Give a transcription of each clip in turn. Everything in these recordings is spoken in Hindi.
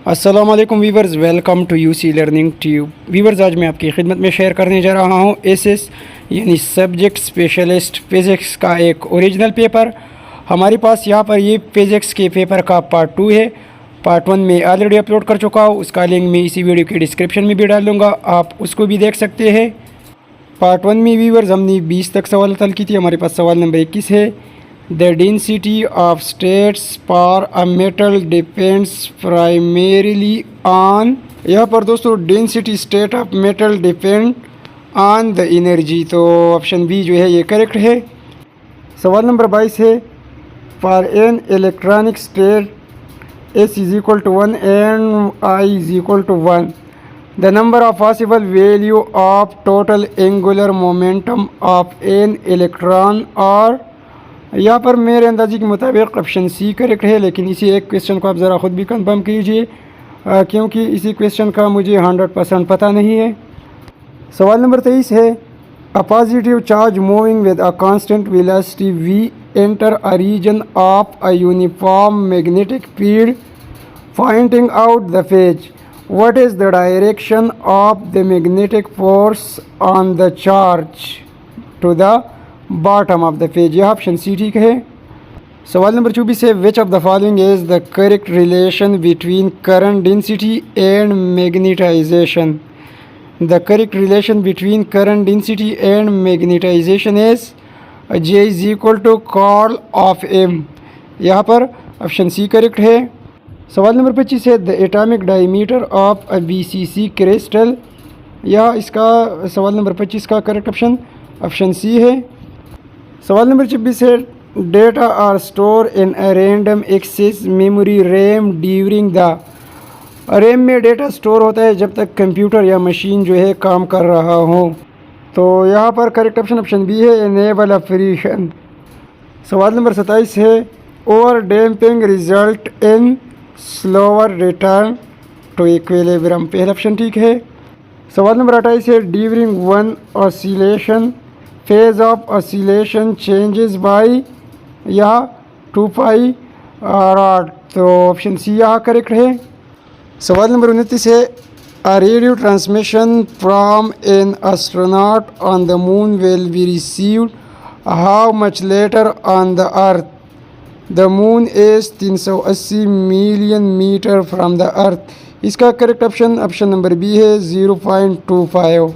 अस्सलाम वालेकुम viewers, welcome to UC learning tube. Viewers, आज मैं आपकी खिदमत में शेयर करने जा रहा हूँ एसएस यानी सब्जेक्ट स्पेशलिस्ट फ़िज़िक्स का एक ओरिजिनल पेपर। हमारे पास यहाँ पर ये फ़िज़िक्स के पेपर का पार्ट 2 है। पार्ट 1 में ऑलरेडी अपलोड कर चुका हूँ, उसका लिंक मैं इसी वीडियो के डिस्क्रिप्शन में भी डाल दूँगा, आप उसको भी देख सकते हैं। पार्ट 1 में वीवर्स हमने 20 तक सवाल हल की थी। हमारे पास सवाल नंबर 21 है। The density of states for a metal depends primarily on, यहाँ पर दोस्तों density state of metal depend on the energy, तो ऑप्शन बी जो है ये करेक्ट है। सवाल नंबर 22 है। For an electronic state s is equal to 1 and I is equal to 1, the number of possible value of total angular momentum of an electron, और यहाँ पर मेरे अंदाजे के मुताबिक ऑप्शन सी करेक्ट है। लेकिन इसी एक क्वेश्चन को आप ज़रा ख़ुद भी कंफर्म कीजिए, क्योंकि इसी क्वेश्चन का मुझे 100% पता नहीं है। सवाल नंबर 23 है। A positive charge moving with a constant velocity v enter a region of a uniform magnetic field pointing out the page, what is the direction of the magnetic force on the charge to the bottom of the page, यह ऑप्शन सी ठीक है। सवाल नंबर 24 है। Which of the following is the correct relation between current density and magnetization, the correct relation between current density and magnetization is J is equal to curl of M, यहाँ पर ऑप्शन सी करेक्ट है। सवाल नंबर 25 है। The atomic diameter of a BCC crystal, यह इसका सवाल नंबर 25 का करेक्ट ऑप्शन सी है। सवाल नंबर 26 है। Data are store in a random access memory RAM during the, RAM में डेटा स्टोर होता है जब तक कंप्यूटर या मशीन जो है काम कर रहा हो, तो यहाँ पर करेक्ट ऑप्शन बी है, एनेबल अ फ्रीशन। सवाल नंबर 27 है। Over damping result in slower return to equilibrium, पहला ऑप्शन ठीक है। सवाल नंबर 28 है। During one oscillation phase of oscillation changes by, यह 2 पाई रॉड, तो ऑप्शन सी यहाँ करेक्ट है। सवाल नंबर 29 है। A radio transmission from an astronaut on the moon will be received how much later on the earth, the moon is 380 million metre from the earth, इसका करेक्ट ऑप्शन नंबर बी है, 0.25।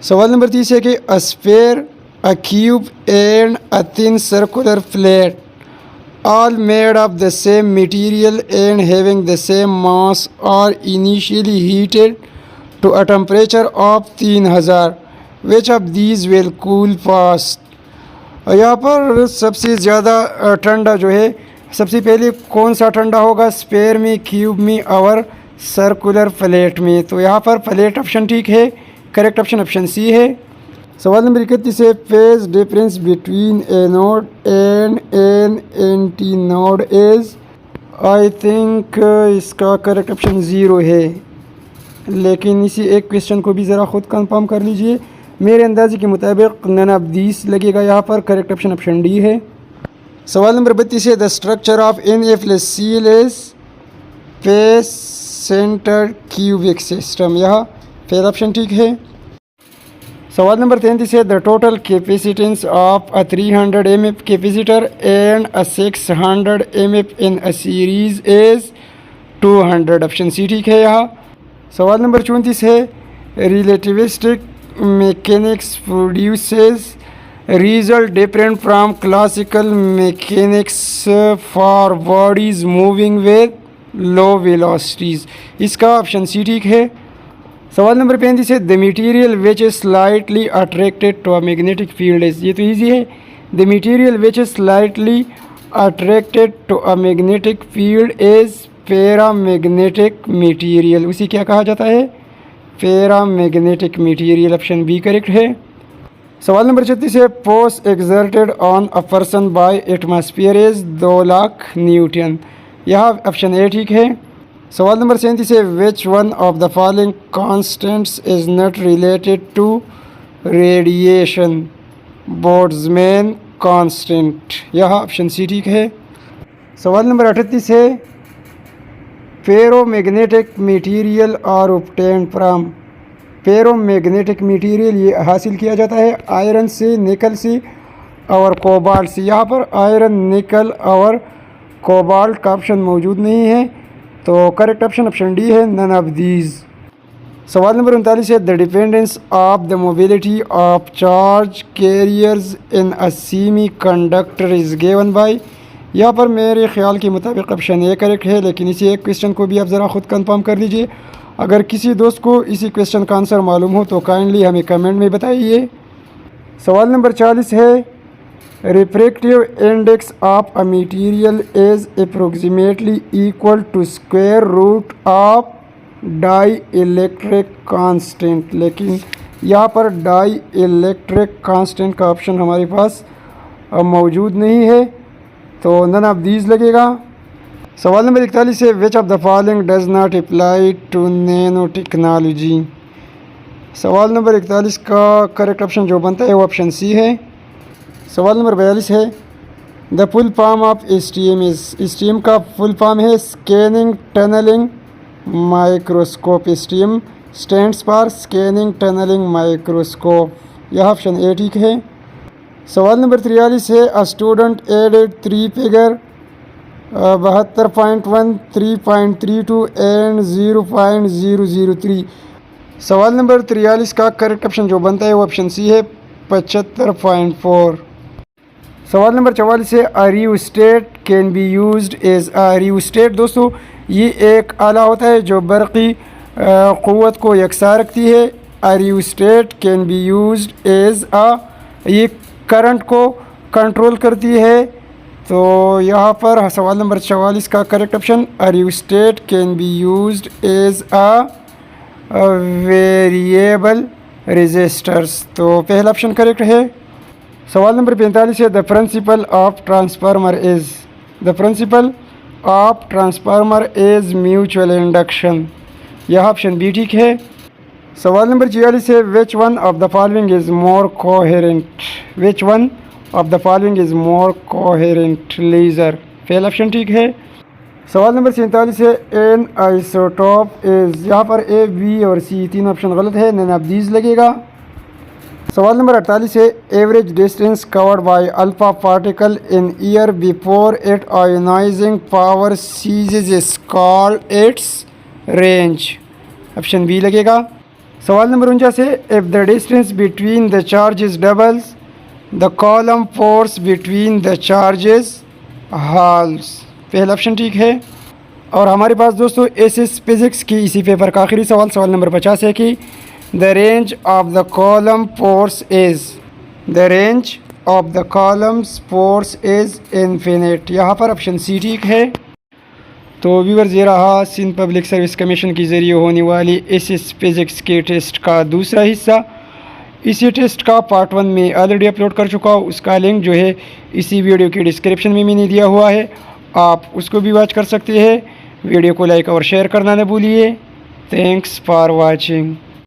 सवाल नंबर 30 है कि a sphere, a cube and a thin circular plate all made of the same material and having the same mass are initially heated to a temperature of 3000, which of these will cool fast, यहाँ पर सबसे ज़्यादा ठंडा जो है, सबसे पहले कौन सा ठंडा होगा, स्फीयर में, क्यूब में और सर्कुलर प्लेट में, तो यहाँ पर प्लेट ऑप्शन ठीक है, करेक्ट ऑप्शन सी है। सवाल नंबर 31 है। Phase difference between A node and an anti node is, I think इसका करेक्ट ऑप्शन 0 है, लेकिन इसी एक क्वेश्चन को भी ज़रा ख़ुद कंफर्म कर लीजिए। मेरे अंदाजे के मुताबिक नन ऑफ दीस लगेगा, यहाँ पर करेक्ट ऑप्शन डी है। सवाल नंबर 32 है। The structure of NaCl is face centred cubic system, यह पहला ऑप्शन ठीक है। सवाल नंबर 33 है। The total capacitance of a 300 mF capacitor and a 600 mF in a series is 200, option C ठीक है यहाँ। सवाल नंबर 34 है। Relativistic mechanics produces result different from classical mechanics for bodies moving with low velocities, इसका ऑप्शन सी ठीक है। सवाल नंबर 35 है। The material which is slightly attracted to a magnetic field is, ये तो ईजी है। The material which is slightly attracted to a magnetic field is paramagnetic material, उसी क्या कहा जाता है, paramagnetic material, option B correct है। सवाल नंबर 36 है। Force exerted on a person by atmosphere is 2 lakh newton, यह ऑप्शन ए ठीक है। सवाल नंबर 37 है। Which one of the following constants is not related to radiation, Boltzmann constant, यह ऑप्शन सी ठीक है। सवाल नंबर 38 है। Ferromagnetic material are obtained from. Ferromagnetic material ये हासिल किया जाता है आयरन से, निकल से और कोबाल्ट से। यहाँ पर आयरन, निकल और कोबाल्ट का ऑप्शन मौजूद नहीं है, तो करेक्ट ऑप्शन ऑप्शन डी है, नन ऑफ दीज। सवाल नंबर 39 है, the dependence of the mobility of charge carriers in a semi conductor is given by. यहाँ पर मेरे ख्याल के मुताबिक ऑप्शन ए करेक्ट है, लेकिन इसी एक क्वेश्चन को भी आप ज़रा ख़ुद कंफर्म कर लीजिए। अगर किसी दोस्त को इसी क्वेश्चन का आंसर मालूम हो तो काइंडली हमें कमेंट में बताइए। सवाल नंबर 40 है, refractive index of a material is approximately equal to square root of dielectric constant. लेकिन यहाँ पर डाई इलेक्ट्रिक कांस्टेंट का ऑप्शन हमारे पास मौजूद नहीं है, तो नन ऑफ दीज लगेगा। सवाल नंबर 41 है, which of the following does not apply to nano technology. सवाल नंबर 41 का करेक्ट ऑप्शन जो बनता है वो ऑप्शन सी है। सवाल नंबर 42 है, the full form of STM is. STM का फुल फॉर्म है scanning tunnelling microscope. STM stands for scanning tunnelling microscope. यह ऑप्शन ए ठीक है। सवाल नंबर 43 है, a student added 3 figure 72.1, 3.32 and 0.003। सवाल नंबर 43 का करेक्ट ऑप्शन जो बनता है वो ऑप्शन सी है, 75.4। सवाल नंबर 44 है, a rheostat can be used as. A rheostat दोस्तों ये एक आला होता है जो बरक़ी क़ुव्वत को यकसा रखती है। A rheostat can be used as ये करंट को कंट्रोल करती है। तो यहाँ पर सवाल नंबर 44 का correct option, a rheostat can be used as variable resistors. तो पहला ऑप्शन करेक्ट है। सवाल नंबर 45 है, the principle of transformer is. The principle of transformer is mutual induction. यह ऑप्शन बी ठीक है। सवाल नंबर 46 है, which one of the following is more coherent. Which one of the following is more coherent laser. पहला ऑप्शन ठीक है। सवाल नंबर 47 है, एन आइसोटोप इज़। यहाँ पर ए, बी और सी तीन ऑप्शन गलत है, नन ऑफ दीज लगेगा। सवाल नंबर 48 है, average distance covered by alpha particle in air before it ionizing power ceases is called its range. Option B लगेगा। सवाल नंबर 49 है, if the distance between the charges doubles the Coulomb force between the charges halves. पहला ऑप्शन ठीक है। और हमारे पास दोस्तों एसएस फिज़िक्स की इसी पेपर का आखिरी सवाल, सवाल नंबर 50 है कि the range of the Coulomb force is. The range of the columns force is infinite. यहाँ पर ऑप्शन सी ठीक है। तो व्यूअर्स ये रहा सिंध पब्लिक सर्विस कमीशन के ज़रिए होने वाली एसएस फिज़िक्स के टेस्ट का दूसरा हिस्सा। इसी टेस्ट का पार्ट 1 में ऑलरेडी अपलोड कर चुका हूँ, उसका लिंक जो है इसी वीडियो के डिस्क्रिप्शन में मैंने दिया हुआ है, आप उसको भी वॉच कर सकते हैं। वीडियो को लाइक और शेयर करना न भूलिए। Thanks for watching.